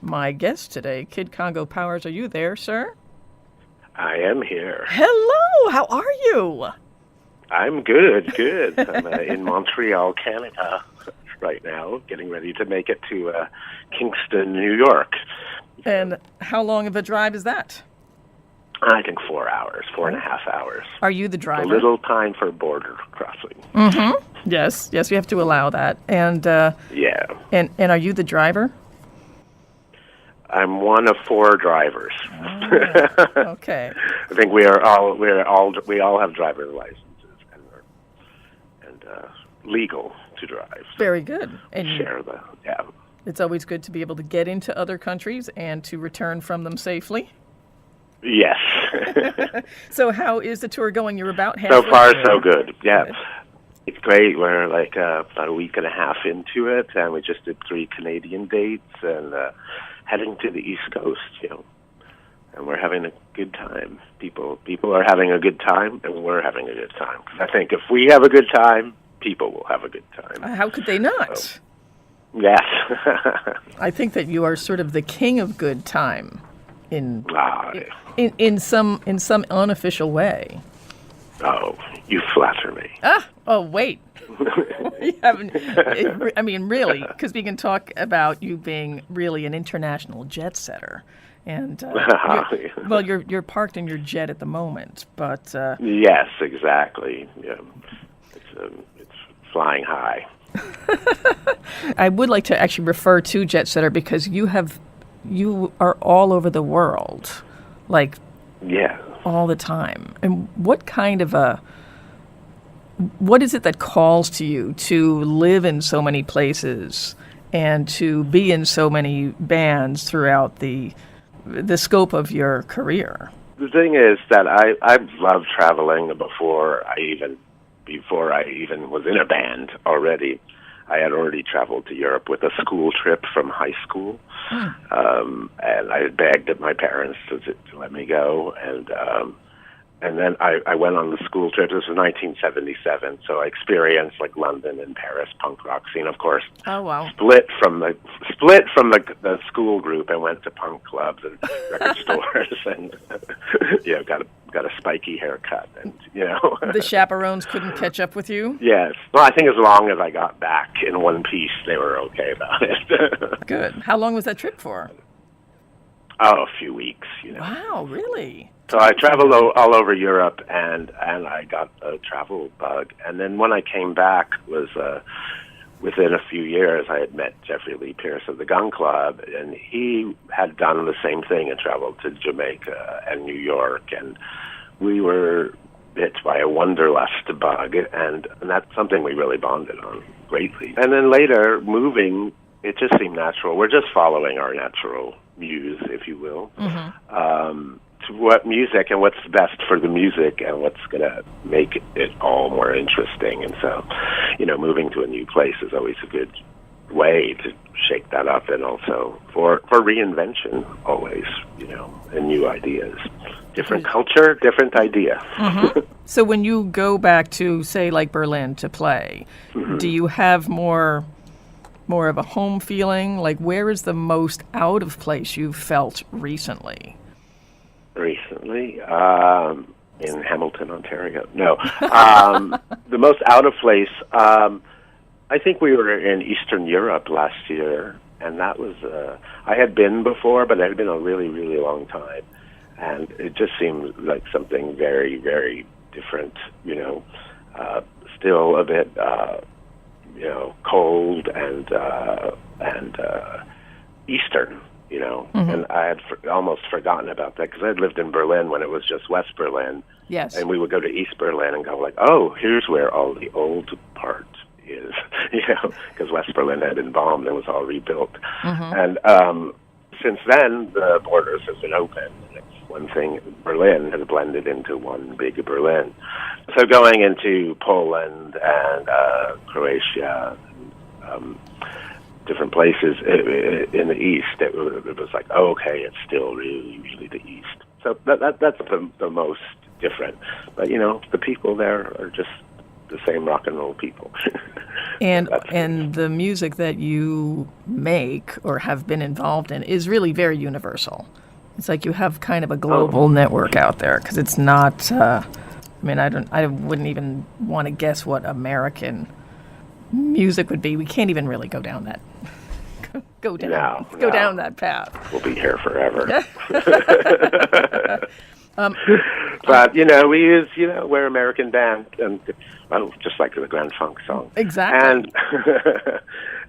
my guest today. Kid Congo Powers, are you there, sir? I am here. Hello, how are you? I'm good. I'm in Montreal, Canada right now, getting ready to make it to Kingston, New York. And how long of a drive is that? I think 4 hours, 4.5 hours. Are you the driver? A little time for border crossing. Mm-hmm. Yes, we have to allow that. And yeah. And are you the driver? I'm one of 4 drivers. Oh, okay. I think we all have driver's licenses and legal to drive. Very good. And share yeah. It's always good to be able to get into other countries and to return from them safely. Yes. So how is the tour going? You're about halfway So far, through. so good. Yeah. Good. It's great. We're like about a week and a half into it, and we just did 3 Canadian dates and heading to the East Coast, and we're having a good time. People are having a good time, and we're having a good time. Because I think if we have a good time, people will have a good time. How could they not? So, yes. I think that you are sort of the king of good time in some unofficial way. Oh, you flatter me. Oh, wait. You haven't. I mean, really, because we can talk about you being really an international jet setter, and you're parked in your jet at the moment, but yes, exactly. Yeah, it's flying high. I would like to actually refer to jet setter because you are all over the world, like all the time. And what is it that calls to you to live in so many places and to be in so many bands throughout the scope of your career? The thing is that I've loved traveling before I even was in a band already. I had already traveled to Europe with a school trip from high school, and I had begged at my parents to let me go, and then I went on the school trip. This was 1977, so I experienced like London and Paris punk rock scene. Of course, oh wow! Split from the school group and went to punk clubs and record stores, and got a spiky haircut, and the chaperones couldn't catch up with you. Yes, well, I think as long as I got back in one piece, they were okay about it. Good. How long was that trip for? Oh, a few weeks. Wow, really? So I traveled all over Europe, and I got a travel bug. And then when I came back, was within a few years, I had met Jeffrey Lee Pierce of the Gun Club, and he had done the same thing and traveled to Jamaica and New York, and we were bit by a wanderlust bug, and that's something we really bonded on greatly. And then later, moving, it just seemed natural. We're just following our natural muse, if you will. Mm-hmm. To what music and what's best for the music and what's going to make it all more interesting. And so, moving to a new place is always a good way to shake that up, and also for reinvention always, and new ideas. Different culture, different idea. Mm-hmm. So when you go back to, say, like Berlin to play, mm-hmm. do you have more of a home feeling? Like, where is the most out of place you've felt recently? In Hamilton, Ontario. No. The most out of place, I think we were in Eastern Europe last year, and that was, I had been before, but it had been a really, really long time. And it just seemed like something very, very different, still a bit, cold and Eastern. Mm-hmm. And I had almost forgotten about that because I had lived in Berlin when it was just West Berlin. Yes. And we would go to East Berlin and go like, oh, here's where all the old part is, because West Berlin had been bombed and was all rebuilt. Mm-hmm. And since then, the borders have been open. And it's one thing, Berlin has blended into one big Berlin. So going into Poland and Croatia, different places in the East, it was like, oh, okay, it's still really, really the East. So that's the most different. But, the people there are just the same rock and roll people. And the music that you make or have been involved in is really very universal. It's like you have kind of a global network out there, because it's not. I wouldn't even want to guess what American music would be. We can't even really go down that. Go down that path. We'll be here forever. But we use we're American band, and just like the Grand Funk song. Exactly.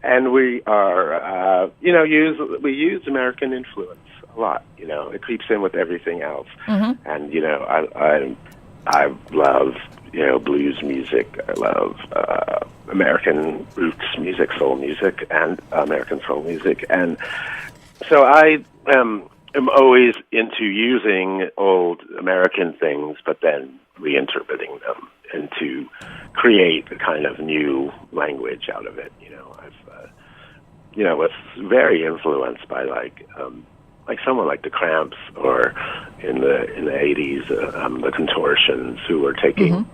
And we are we use American influence a lot. It creeps in with everything else. Mm-hmm. And I love blues music. I love American roots music, soul music, and American soul music. And so I am always into using old American things, but then reinterpreting them and to create a kind of new language out of it. I've was very influenced by like someone like the Cramps, or in the 80s, the Contortions, who were taking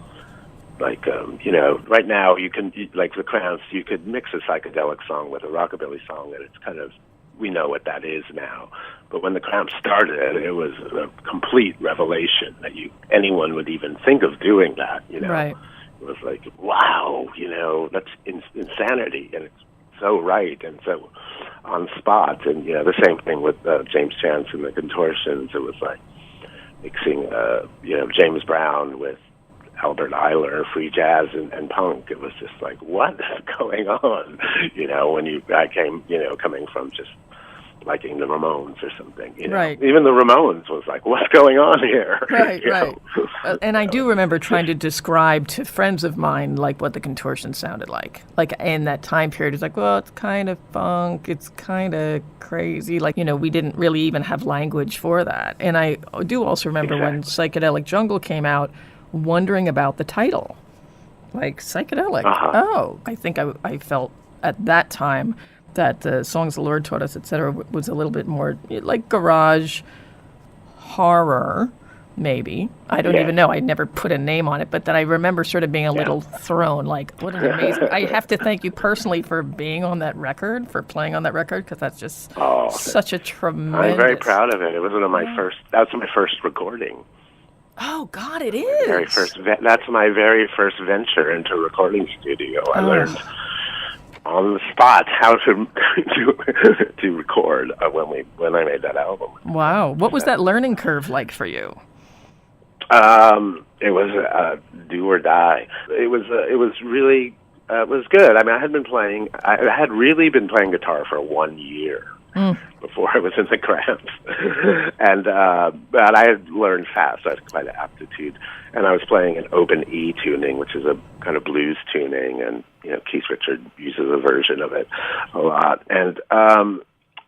right now you can, like the Cramps, you could mix a psychedelic song with a rockabilly song, and it's kind of, we know what that is now. But when the Cramps started, it was a complete revelation that anyone would even think of doing that. Right. It was like, wow, that's insanity, and it's so right and so on spot. And the same thing with James Chance and the Contortions. It was like mixing James Brown with Albert Ayler, free jazz and punk. It was just like, what is going on? When I came, coming from just liking the Ramones or something. Right. Even the Ramones was like, what's going on here? Right, right. And I do remember trying to describe to friends of mine like what the Contortions sounded like. Like in that time period, it's like, well, it's kind of funk, it's kind of crazy. Like, we didn't really even have language for that. And I do also remember when Psychedelic Jungle came out, wondering about the title. Like, psychedelic. Uh-huh. Oh, I think I felt at that time that the Songs the Lord Taught Us, etc., was a little bit more like garage horror, maybe. I don't even know. I never put a name on it, but then I remember sort of being a little thrown, like, what an amazing... I have to thank you personally for being on that record, for playing on that record, because that's just such a tremendous... I'm very proud of it. It was one of my first... That was my first recording. Oh, God, it is. That's my very first venture into a recording studio. I learned on the spot how to record when I made that album. Wow. What was that learning curve like for you? It was do or die. It was really it was good. I mean, I had really been playing guitar for 1 year before I was in the Cramps. And but I had learned fast. I had quite an aptitude. And I was playing an open E tuning, which is a kind of blues tuning, and Keith Richards uses a version of it a lot. And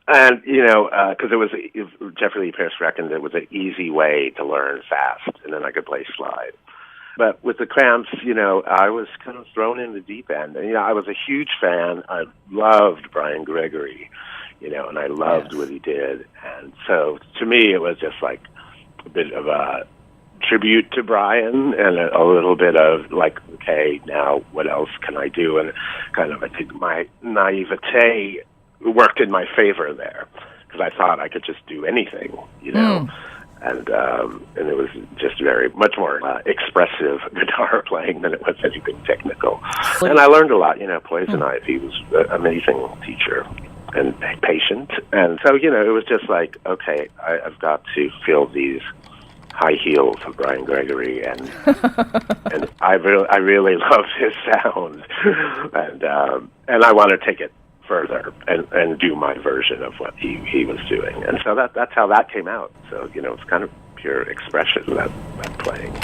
because it was Jeffrey Lee Pierce reckoned it was an easy way to learn fast, and then I could play slide. But with the Cramps, I was kind of thrown in the deep end. And, I was a huge fan. I loved Brian Gregory, and I loved what he did. And so to me, it was just like a bit of a tribute to Brian and a little bit of like, okay, now what else can I do? And kind of, I think my naivete worked in my favor there, because I thought I could just do anything, and it was just very much more expressive guitar playing than it was anything technical. And I learned a lot. Poison Ivy was an amazing teacher and patient, and so it was just like, okay, I've got to feel these high heels of Brian Gregory, and I really love his sound, and I want to take it further and do my version of what he was doing. And so that's how that came out. So, it's kind of pure expression, that playing.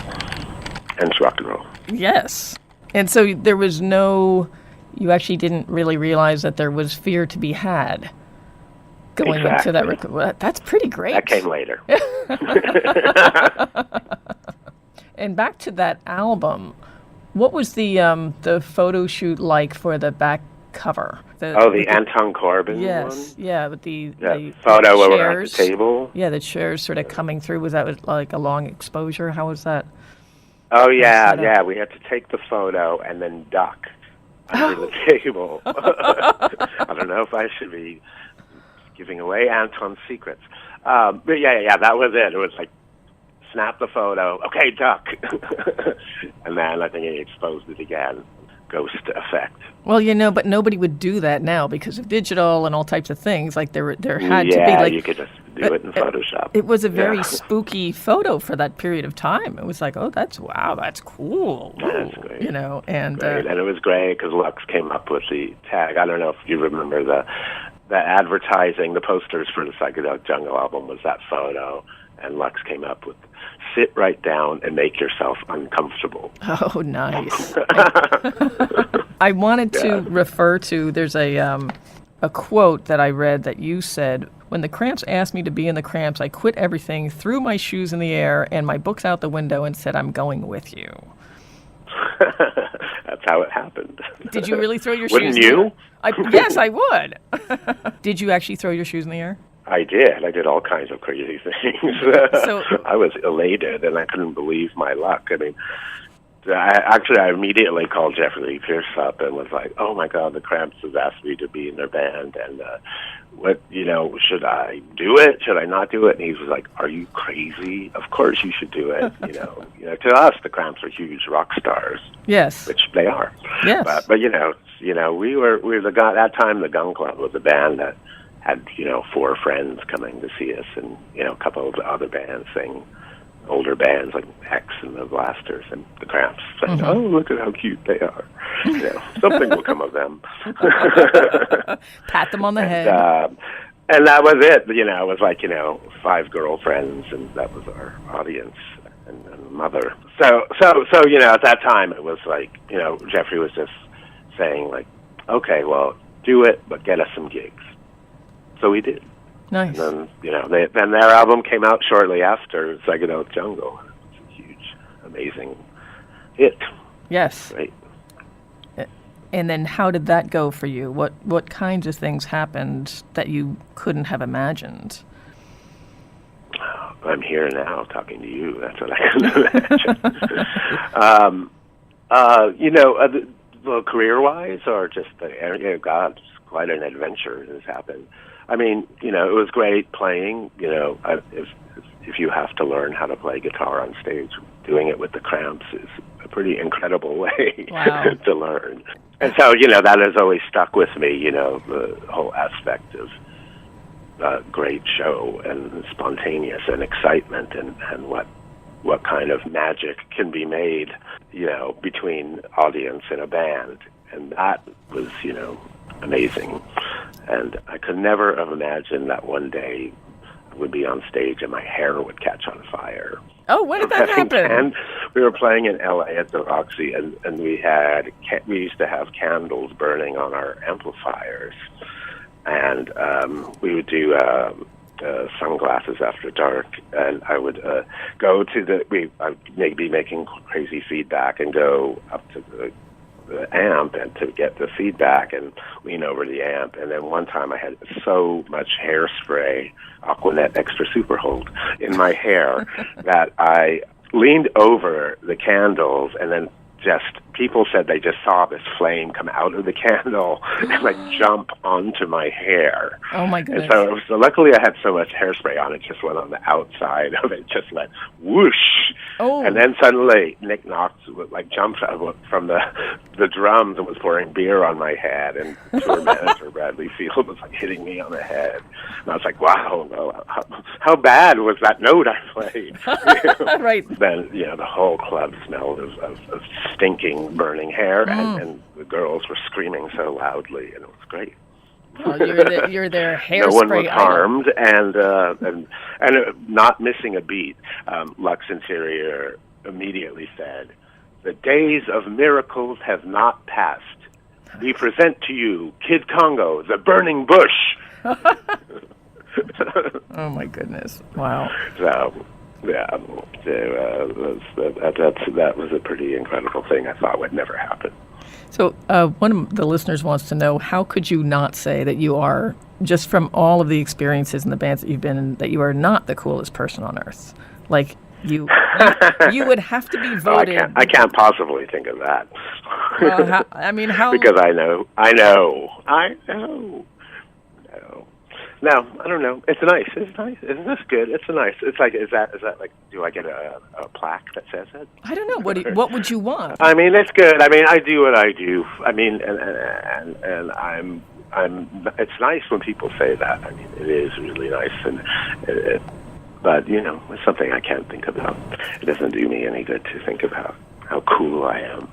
And it's rock and roll. Yes. And so there was you actually didn't really realize that there was fear to be had going into that record. Well, that's pretty great. That came later. And back to that album, what was the photo shoot like for the back cover? The Anton Corbin one? Yes, yeah, with the photo over at the table. Yeah, the chairs sort of coming through. Was that like a long exposure? How was that? Oh, yeah. We had to take the photo and then duck under the table. I don't know if I should be giving away Anton's secrets. But yeah, that was it. It was like, snap the photo, okay, duck. And then I think he exposed it again. Ghost effect. Well, but nobody would do that now because of digital and all types of things. Like there had to be Yeah, like you could just do it in Photoshop. It was a very spooky photo for that period of time. It was like, oh, that's cool. That's great. And great. And it was great because Lux came up with the tag. I don't know if you remember the advertising, the posters for the Psychedelic Jungle album was that photo, and Lux came up with sit right down and make yourself uncomfortable. Oh, nice. I wanted to refer to, there's a quote that I read that you said, when the Cramps asked me to be in the Cramps, I quit everything, threw my shoes in the air and my books out the window and said, I'm going with you. That's how it happened. Did you really throw your Wouldn't shoes in you? the air? Yes, I would. Did you actually throw your shoes in the air? I did. I did all kinds of crazy things. So I was elated, and I couldn't believe my luck. I mean, I immediately called Jeffrey Lee Pierce up and was like, "Oh my God, the Cramps has asked me to be in their band, and should I do it? Should I not do it?" And he was like, "Are you crazy? Of course you should do it." To us, the Cramps are huge rock stars. Yes, which they are. Yes, but we were the guy that time. The Gun Club was a band that had 4 friends coming to see us, and a couple of other bands sing. Older bands like X and the Blasters and the Cramps saying, "Oh, look at how cute they are." Something will come of them. Pat them on the head. And that was it. It was like 5 girlfriends, and that was our audience and mother. So at that time it was like Jeffrey was just saying like, "Okay, well, do it, but get us some gigs." So we did. Nice. And then, then their album came out shortly after Psychedelic Jungle. It was a huge, amazing hit. Yes. Right. And then how did that go for you? What kinds of things happened that you couldn't have imagined? I'm here now talking to you. That's what I couldn't imagine. Well, career-wise, or just God, it's quite an adventure has happened. I mean, it was great playing. If you have to learn how to play guitar on stage, doing it with the Cramps is a pretty incredible way to learn. And so, that has always stuck with me. The whole aspect of great show and spontaneous and excitement, and what kind of magic can be made, between audience and a band, and that was, amazing. And I could never have imagined that one day I would be on stage and my hair would catch on fire. Oh, when did that happen? We were playing in L.A. at the Roxy, and we used to have candles burning on our amplifiers, and we would do Sunglasses After Dark, and I would go to I'd be making crazy feedback and go up to the amp and to get the feedback and lean over the amp. And then one time I had so much hairspray, Aquanet Extra Super Hold, in my hair that I leaned over the candles, and then people said they just saw this flame come out of the candle and like jump onto my hair. Oh my goodness. And so luckily I had so much hairspray on, it just went on the outside of it, just went whoosh. Oh. And then suddenly Nick Knox jumped out from the drums and was pouring beer on my head, and tour manager Bradley Field was hitting me on the head. And I was like, wow, how bad was that note I played? Right. Then, the whole club smelled of stinking, burning hair, and the girls were screaming so loudly, and it was great. Well, you're their hairspray. No one was harmed, and not missing a beat. Lux Interior immediately said, "The days of miracles have not passed. We present to you Kid Congo, the burning bush." Oh my goodness! Wow. So. Yeah, that was a pretty incredible thing. I thought would never happen. So one of the listeners wants to know, how could you not say that you are, just from all of the experiences in the bands that you've been in, that you are not the coolest person on earth? Like, You would have to be voted. I can't possibly think of that. Well, how? Because I know. No. No, I don't know. It's nice. It's nice. Isn't this good? It's nice. It's like, is that like, do I get a plaque that says it? I don't know. What would you want? I mean, it's good. I mean, I do what I do. I mean, and I'm. It's nice when people say that. I mean, it is really nice, but it's something I can't think about. It doesn't do me any good to think about how cool I am.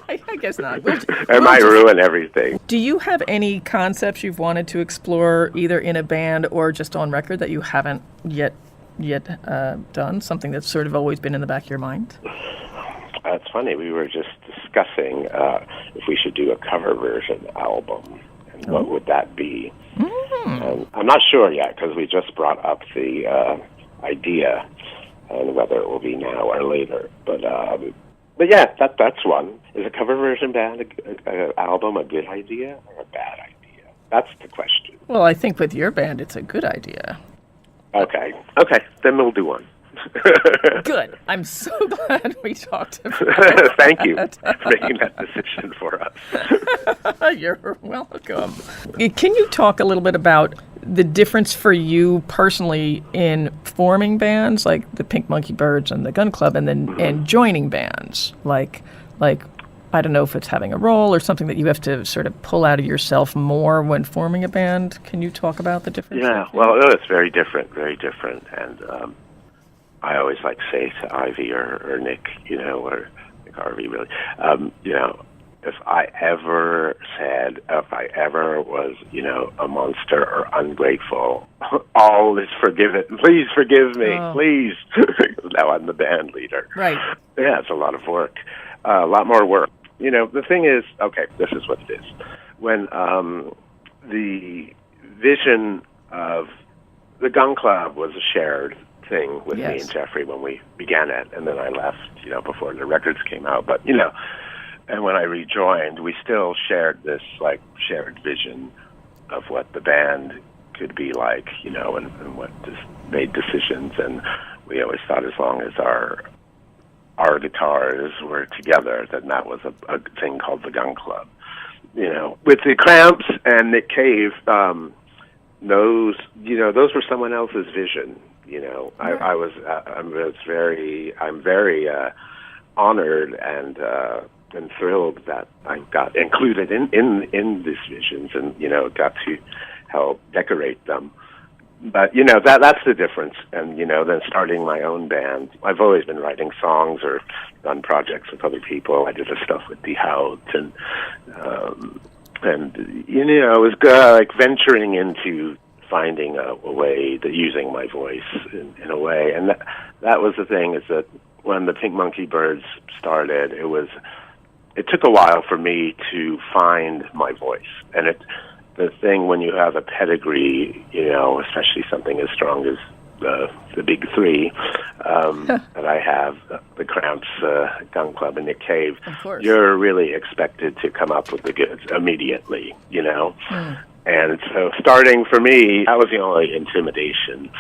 I guess not. It might ruin everything. Do you have any concepts you've wanted to explore, either in a band or just on record, that you haven't yet done? Something that's sort of always been in the back of your mind? It's funny. We were just discussing if we should do a cover version album, and what would that be? And I'm not sure yet, because we just brought up the idea, and whether it will be now or later. But yeah, that's one. Is a cover version band album a good idea or a bad idea? That's the question. Well, I think with your band, it's a good idea. Okay, then we'll do one. Good. I'm so glad we talked about that. Thank you for making that decision for us. You're welcome. Can you talk a little bit about the difference for you personally in forming bands like the Pink Monkey Birds and the Gun Club, and then and joining bands like I don't know if it's having a role or something that you have to sort of pull out of yourself more when forming a band? Can you talk about the difference? Yeah, well, it's very different, and I always say to Ivy or Nick, or Nick Harvey, really, if I ever was, a monster or ungrateful, all is forgiven. Please forgive me, please. Now I'm the band leader. Right. Yeah, it's a lot of work, a lot more work. The thing is, okay, this is what it is. When the vision of the Gun Club was a shared thing with me and Jeffrey when we began it, and then I left, before the records came out. But and when I rejoined, we still shared this shared vision of what the band could be like, and what made decisions. And we always thought as long as our guitars were together, then that was a thing called the Gun Club. With the Cramps and Nick Cave, those were someone else's vision. I'm very honored and thrilled that I got included in these visions, and got to help decorate them. But that's the difference. And then starting my own band, I've always been writing songs or done projects with other people. I did the stuff with Die Hout, and I was venturing into finding a way that using my voice in a way. And that was the thing, is that when the Pink Monkey Birds started, it took a while for me to find my voice. And the thing when you have a pedigree, especially something as strong as the big three that I have, the Cramps, Gun Club, and Nick Cave, you're really expected to come up with the goods immediately, And so starting for me, that was the only intimidation.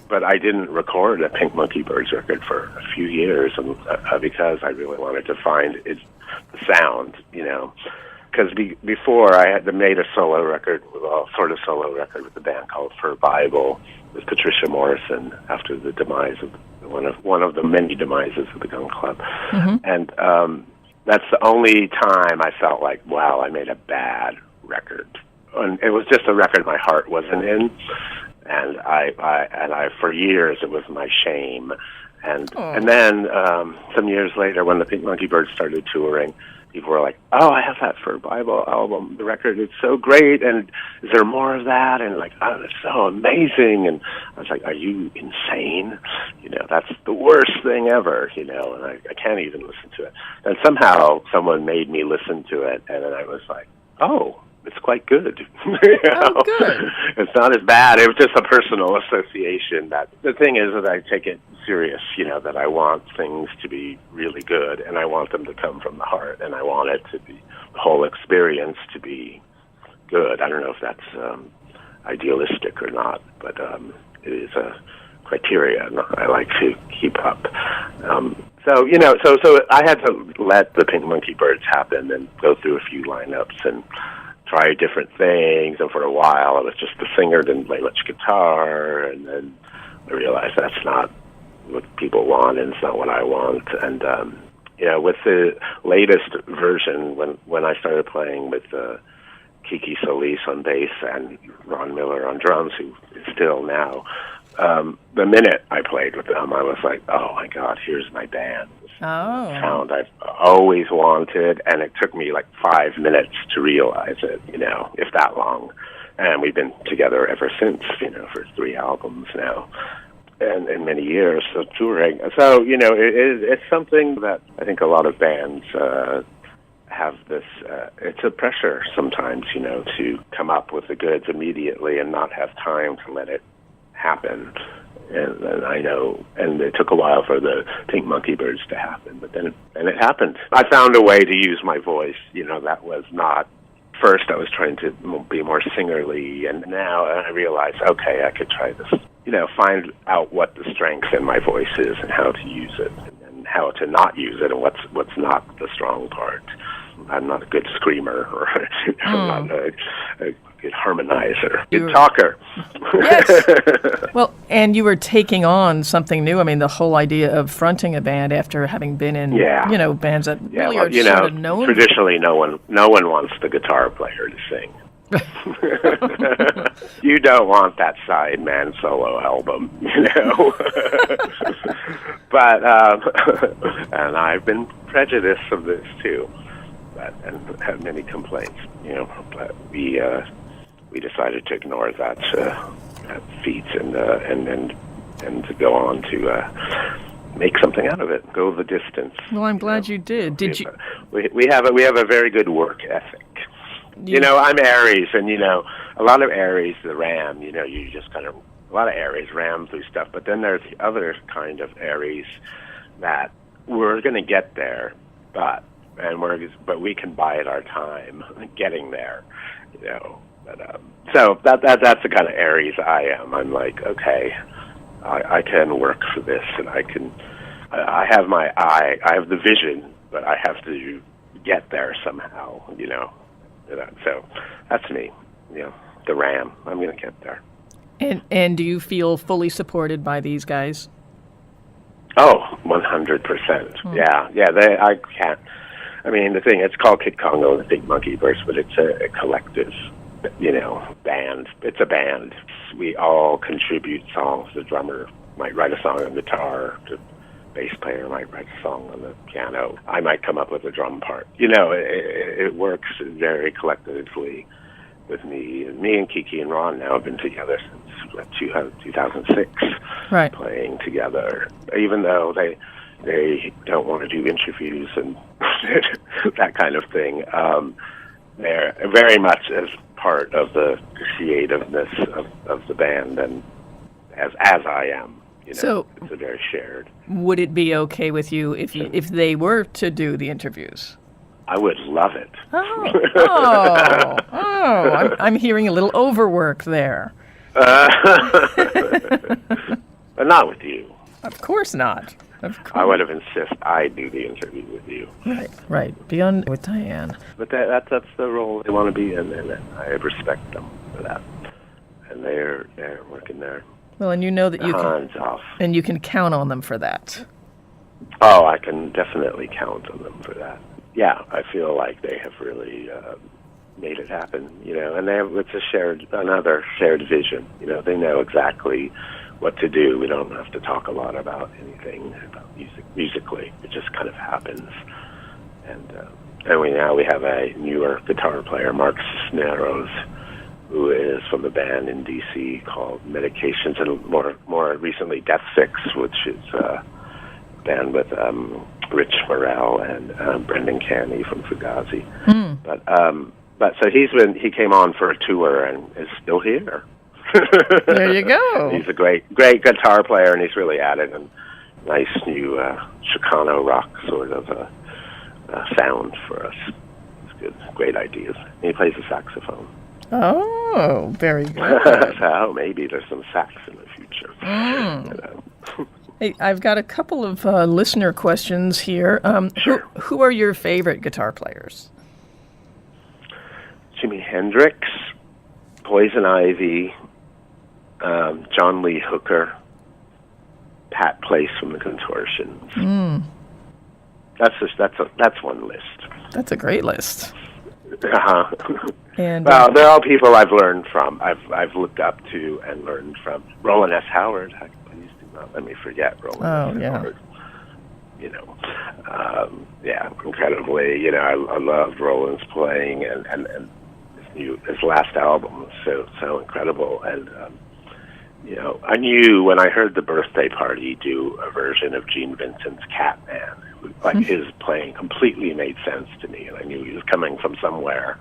But I didn't record a Pink Monkey Birds record for a few years, and because I really wanted to find the sound, Because before I had made a solo record, sort of solo record with a band called Fur Bible with Patricia Morrison after the demise of one of the many demises of the Gun Club, and that's the only time I felt like, wow, I made a bad record. And it was just a record my heart wasn't in, and I for years it was my shame, and then some years later when the Pink Monkey Birds started touring, people were like, oh, I have that Fur Bible album, the record, it's so great, and is there more of that? And oh, it's so amazing. And I was like, are you insane? That's the worst thing ever, and I can't even listen to it. And somehow someone made me listen to it, and then I was like, oh, it's quite good. Oh, good. It's not as bad. It was just a personal association. That the thing is that I take it serious, that I want things to be really good, and I want them to come from the heart, and I want it to be, the whole experience to be good. I don't know if that's idealistic or not, but it is criteria, and I like to keep up. So I had to let the Pink Monkey Birds happen and go through a few lineups and try different things. And for a while, I was just the singer, didn't play much guitar, and then I realized that's not what people want, and it's not what I want. And with the latest version, when I started playing with Kiki Solis on bass and Ron Miller on drums, who is still now, the minute I played with them, I was like, oh my God, here's my band. Sound I've always wanted, and it took me like 5 minutes to realize it, if that long. And we've been together ever since, for 3 albums now. And many years of touring. So, it's something that I think a lot of bands have this, it's a pressure sometimes, to come up with the goods immediately and not have time to let it happen. And I know, and it took a while for the Pink Monkey Birds to happen, but then it happened. I found a way to use my voice, that was not, first I was trying to be more singerly, and now I realize, okay, I could try this. Find out what the strength in my voice is and how to use it, and how to not use it, and what's not the strong part. I'm not a good screamer, or I'm not a good harmonizer, good talker. Yes. Well, and you were taking on something new. I mean, the whole idea of fronting a band after having been in, bands that really are sort of known. Traditionally, no one wants the guitar player to sing. You don't want that sideman solo album, But and I've been prejudiced of this too, and had many complaints, But we decided to ignore that feat and to go on to make something out of it, go the distance. Well, I'm glad you did. Did you? We have a very good work ethic. I'm Aries, and a lot of Aries, the ram. You just kind of a lot of Aries ram through stuff. But then there's the other kind of Aries that we're going to get there, but we can bide our time getting there. But so that's the kind of Aries I am. I'm like, okay, I can work for this, and I have my eye, I have the vision, but I have to get there somehow. So that's me, the ram. I'm going to get there. And do you feel fully supported by these guys? Oh, 100%. Yeah. I can't. I mean, the thing, it's called Kid Congo and the Big Monkey Verse, but it's a collective, band. It's a band. We all contribute songs. The drummer might write a song on guitar. The bass player might write a song on the piano. I might come up with a drum part. It works very collectively with me. And me and Kiki and Ron now have been together since 2006, right, playing together. Even though they don't want to do interviews and that kind of thing, they're very much as part of the creativeness of the band, and as I am. So it's a very shared. Would it be okay with you if they were to do the interviews? I would love it. I'm hearing a little overwork there. But not with you. Of course not. Of course. I would have insisted I do the interview with you. Right. Be on with Diane. But that's the role they want to be in, and I respect them for that. And they're working there. Well, and you know that you can count on them for that. Oh, I can definitely count on them for that. Yeah, I feel like they have really made it happen, and it's another shared vision. They know exactly what to do. We don't have to talk a lot about anything about musically. It just kind of happens. And we have a newer guitar player, Mark Cisneros, who is from the band in D.C. called Medications, and more recently Death Six, which is a band with Rich Morrell and Brendan Canny from Fugazi. But so he came on for a tour and is still here. There you go. He's a great guitar player, and he's really added a nice new Chicano rock sort of sound for us. It's good, great ideas. And he plays the saxophone. Oh, very good. So maybe there's some sax in the future. future. Hey, I've got a couple of listener questions here. Who are your favorite guitar players? Jimi Hendrix, Poison Ivy, John Lee Hooker, Pat Place from the Contortions. That's one list. That's a great list. Uh-huh. And well, they're all people I've learned from. I've looked up to and learned from. Roland S. Howard. Please do not let me forget Roland S. Howard. You know, incredibly. I loved Roland's playing, and his last album was so incredible. And I knew when I heard the Birthday Party do a version of Gene Vincent's Catman, his playing completely made sense to me, and I knew he was coming from somewhere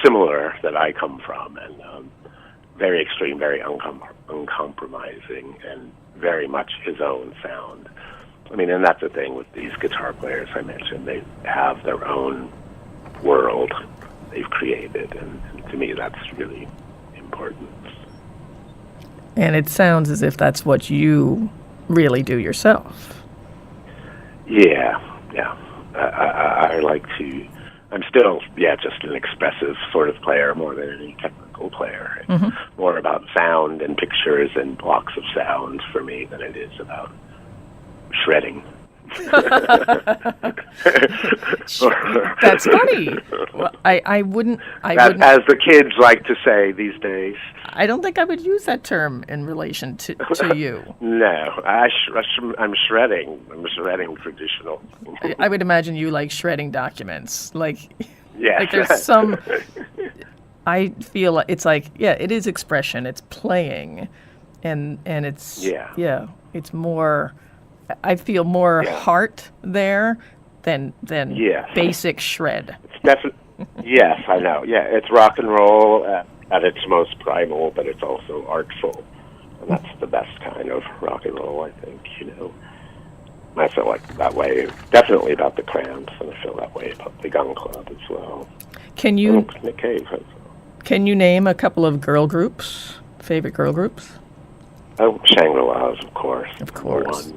similar that I come from, and very extreme, very uncompromising, and very much his own sound. I mean, and that's the thing with these guitar players I mentioned. They have their own world they've created, and to me that's really important. And it sounds as if that's what you really do yourself. Yeah. I like to. I'm still, just an expressive sort of player more than any technical player. It's more about sound and pictures and blocks of sound for me than it is about shredding. That's funny. Well, I wouldn't. As the kids like to say these days. I don't think I would use that term in relation to you. No, I'm shredding. I'm shredding traditional. I would imagine you like shredding documents. Like there's some. I feel it's like it is expression. It's playing, and it's it's more. I feel more heart there than basic shred. It's definitely yes, I know. Yeah, it's rock and roll at its most primal, but it's also artful, and that's the best kind of rock and roll, I think. I feel like that way definitely about the Cramps, and I feel that way about the Gun Club as well. Can you Nick Cave? Can you name a couple of girl groups? Favorite girl groups? Oh, Shangri-Las, of course. Of course.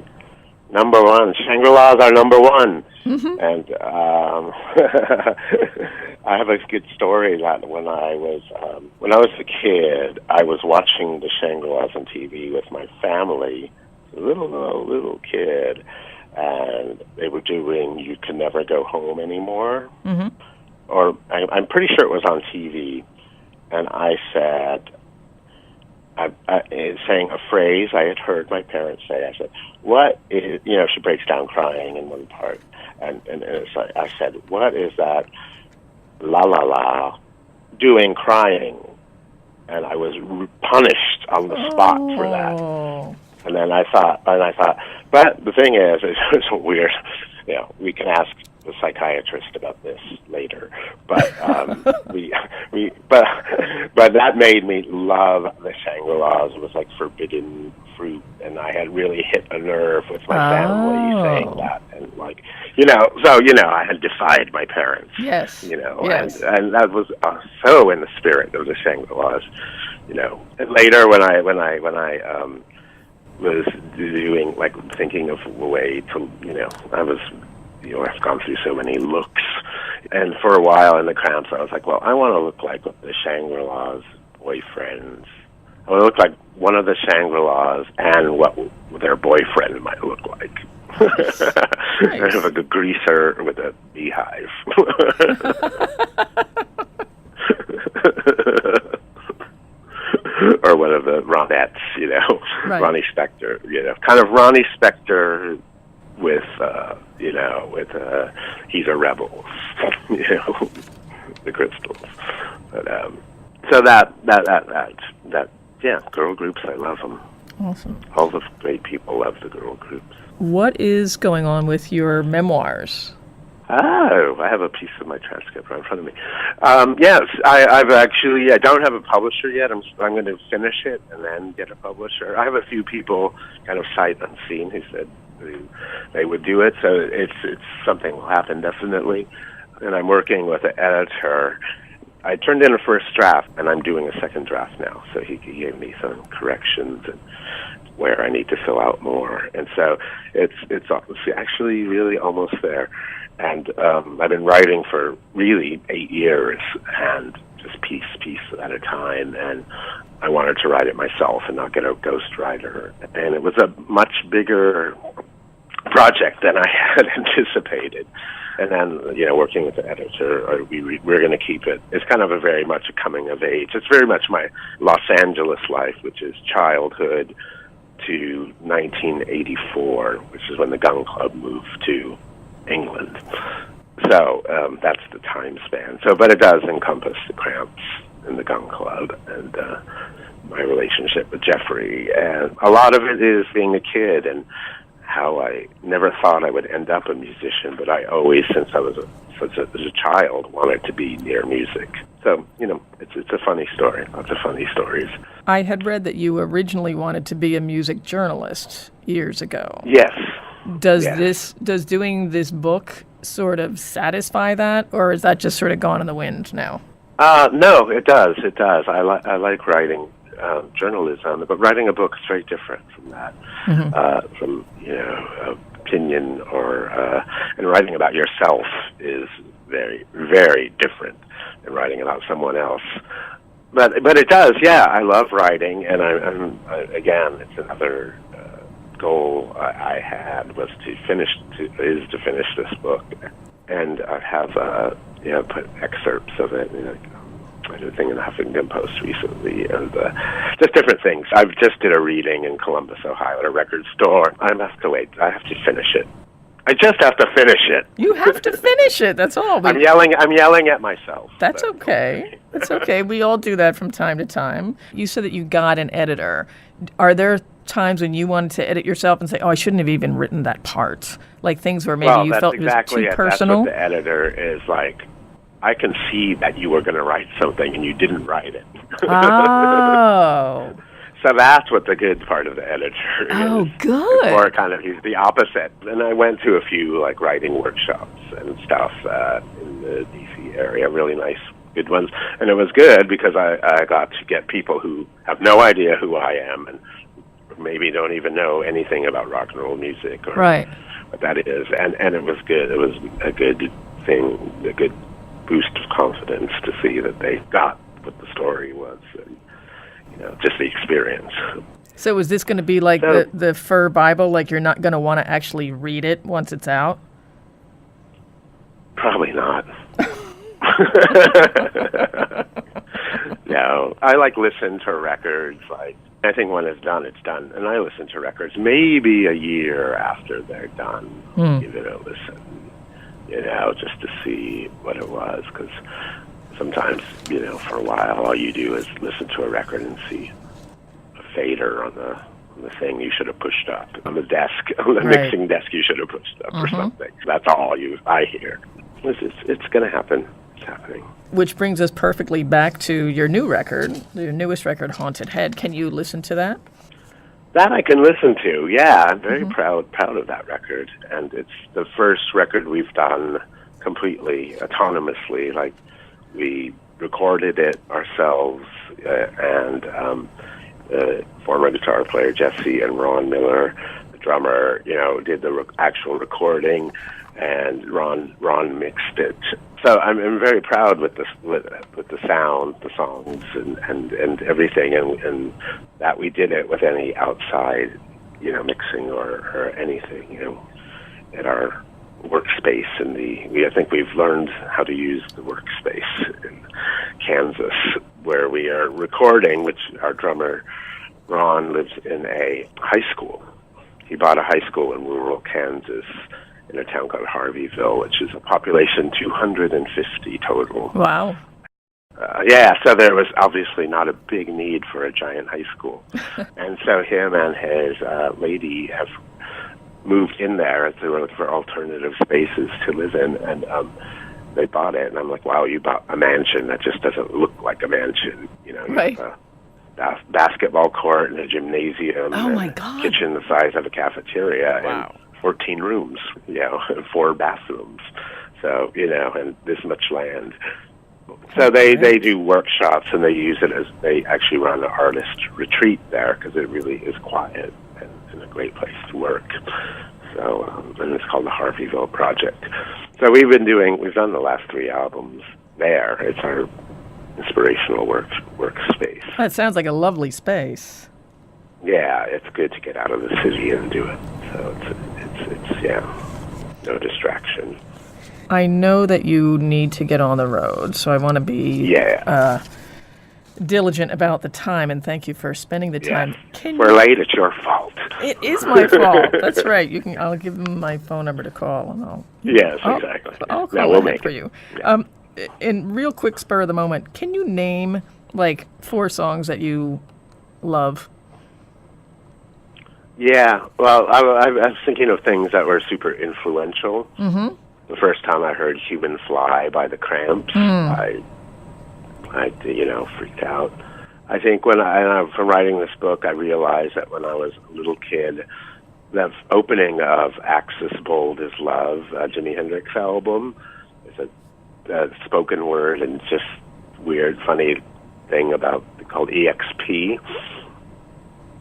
Number one. Shangri-Las are number one. Mm-hmm. And I have a good story that when I was a kid, I was watching the Shangri-Las on TV with my family, a little kid, and they were doing "You Can Never Go Home Anymore," or I'm pretty sure it was on TV, and I said. Saying a phrase I had heard my parents say. I said, "What is?" She breaks down crying in one part, and it's like, I said, "What is that? La la la, doing crying?" And I was punished on the spot for that. And then I thought, but the thing is, it's weird. We can ask the psychiatrist about this later, but but that made me love the Shangri-Las. It was like forbidden fruit, and I had really hit a nerve with my family saying that, and I had defied my parents. Yes. Yes. And that was so in the spirit of the Shangri-Las. And later when I was doing thinking of a way to I was. I've gone through so many looks. And for a while in the Cramps, I was like, well, I want to look like the Shangri-Las boyfriends. I want to look like one of the Shangri-Las and what their boyfriend might look like. Nice. Kind of like a greaser with a beehive. Or one of the Ronettes, right. Ronnie Spector, kind of Ronnie Spector with he's a rebel, the Crystals. But so that girl groups, I love them. Awesome. All the great people love the girl groups. What is going on with your memoirs? Oh, I have a piece of my transcript right in front of me. Yes, I don't have a publisher yet. I'm going to finish it and then get a publisher. I have a few people kind of sight unseen who said they would do it, so it's something will happen definitely. And I'm working with an editor I turned in a first draft, and I'm doing a second draft now. So he gave me some corrections and where I need to fill out more. And so it's actually really almost there. And I've been writing for really 8 years, and just piece at a time. And I wanted to write it myself and not get a ghostwriter. And it was a much bigger project than I had anticipated. And then, working with the editor, we're going to keep it. It's kind of very much a coming of age. It's very much my Los Angeles life, which is childhood to 1984, which is when the Gun Club moved to England. So that's the time span. But it does encompass the Cramps and the Gun Club and my relationship with Jeffrey. And a lot of it is being a kid and how I never thought I would end up a musician, but I always, since I was a child, wanted to be near music. So, it's a funny story, lots of funny stories. I had read that you originally wanted to be a music journalist years ago. Yes. Does doing this book sort of satisfy that, or is that just sort of gone in the wind now? No, it does. It does. I like writing journalism, but writing a book is very different from that. Mm-hmm. From opinion and writing about yourself is very, very different than writing about someone else. But it does. Yeah, I love writing, and again, it's another goal I had was to finish this book, and I have put excerpts of it. I did a thing in the Huffington Post recently, and just different things. I just did a reading in Columbus, Ohio, at a record store. I have to wait. I have to finish it. I just have to finish it. You have to finish it. That's all. I'm yelling at myself. That's okay. That's okay. We all do that from time to time. You said that you got an editor. Are there times when you wanted to edit yourself and say, "Oh, I shouldn't have even written that part"? Like things where maybe you felt exactly it was too personal. That's what the editor is like. I can see that you were going to write something and you didn't write it. Oh. So that's what the good part of the editor is. Oh, good. Or kind of he's the opposite. And I went to a few writing workshops and stuff in the D.C. area, really nice, good ones. And it was good because I got to get people who have no idea who I am and maybe don't even know anything about rock and roll music or what that is. And it was good. It was a good thing, a good boost of confidence to see that they got what the story was and just the experience. So is this going to be like the Fur Bible, like you're not going to want to actually read it once it's out? Probably not. No, I listen to records. I think when it's done, it's done. And I listen to records maybe a year after they're done. Give it a listen. Just to see what it was, because sometimes, for a while, all you do is listen to a record and see a fader on the thing you should have pushed up, on the desk, on the mixing desk you should have pushed up or something. That's all I hear. It's going to happen. It's happening. Which brings us perfectly back to your new record, your newest record, Haunted Head. Can you listen to that? That I can listen to, yeah. I'm very proud of that record. And it's the first record we've done completely autonomously. We recorded it ourselves, and the former guitar player Jesse and Ron Miller, the drummer, did the actual recording, and Ron mixed it. So I'm very proud with the sound, the songs, and everything, and that we did it with any outside, mixing or anything, at our workspace I think we've learned how to use the workspace in Kansas, where we are recording, which our drummer Ron lives in a high school. He bought a high school in rural Kansas, in a town called Harveyville, which is a population 250 total. Wow. So there was obviously not a big need for a giant high school. And so him and his lady have moved in there as they were looking for alternative spaces to live in, and they bought it. And I'm like, wow, you bought a mansion that just doesn't look like a mansion. Right. You have a basketball court and a gymnasium. Oh, my and God. a kitchen the size of a cafeteria. Wow. And 14 rooms, and 4 bathrooms. So, and this much land. So they do workshops, and they actually run an artist retreat there because it really is quiet and a great place to work. So and it's called the Harveyville Project. So we've done the last 3 albums there. It's our inspirational workspace. That sounds like a lovely space. Yeah, it's good to get out of the city and do it. So it's no distraction. I know that you need to get on the road, so I want to be diligent about the time, and thank you for spending the time. Yes. We're late. It's your fault. It is my fault. That's right. I'll give them my phone number to call, and exactly. I'll call we'll make for you. Yeah. In real quick spur of the moment, can you name like 4 songs that you love? Yeah. Well, I was thinking of things that were super influential. Mm-hmm. The first time I heard "Human Fly" by the Cramps, I freaked out. I think from writing this book, I realized that when I was a little kid, the opening of "Axis Bold as Love," Jimi Hendrix album, is a spoken word and just weird, funny thing called EXP,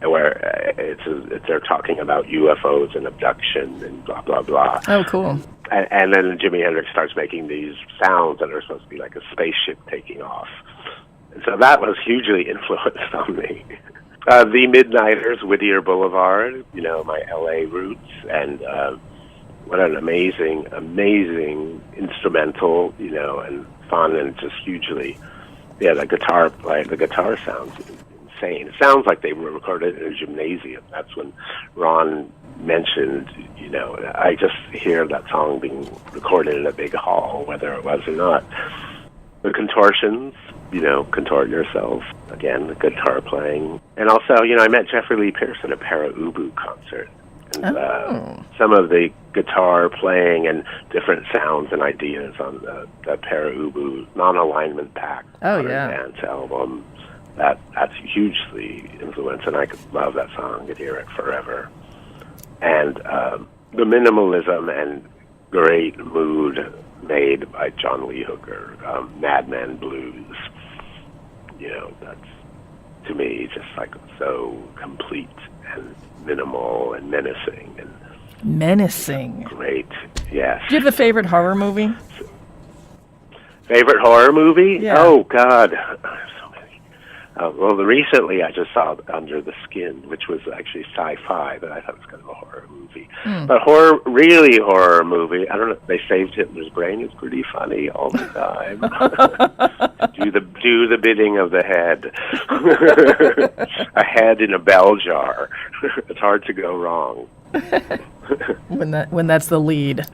where they're talking about UFOs and abduction and blah blah blah. Oh, cool. And then Jimi Hendrix starts making these sounds that are supposed to be like a spaceship taking off. And so that was hugely influenced on me. The Midnighters, Whittier Boulevard, my LA roots, and what an amazing instrumental, and fun, and just hugely, the guitar sounds insane. It sounds like they were recorded in a gymnasium. That's when Ron mentioned, I just hear that song being recorded in a big hall, whether it was or not. The Contortions, Contort Yourself, again, the guitar playing. And also, I met Jeffrey Lee Pierce at a Para Ubu concert. And some of the guitar playing and different sounds and ideas on the Para Ubu Non-Alignment Pact dance album, that's hugely influenced, and I could love that song, could hear it forever. And the minimalism and great mood made by John Lee Hooker, Madman Blues, that's, to me, just like so complete and minimal and menacing. Menacing. Great, yes. Do you have a favorite horror movie? Favorite horror movie? Yeah. Oh, God. So many. Well, recently I just saw Under the Skin, which was actually sci-fi, but I thought it was kind of a horror movie. But really horror movie, I don't know, they saved Hitler's brain. It's pretty funny all the time. do the bidding of the head. A head in a bell jar. It's hard to go wrong. when that's the lead.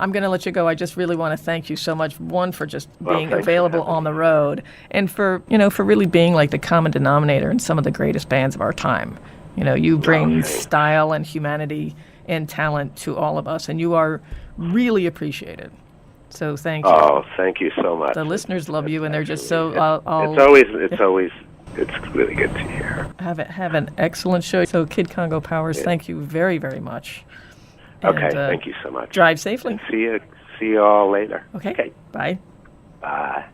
I'm going to let you go. I just really want to thank you so much, one, for just being available on the road, and for really being like the common denominator in some of the greatest bands of our time. You bring style and humanity and talent to all of us, and you are really appreciated. So thank you. Oh, thank you so much. The listeners love you, and they're just so. It's really good to hear. Have an excellent show. So, Kid Congo Powers, thank you very, very much. Okay, thank you so much. Drive safely. See you all later. Okay. Bye. Bye.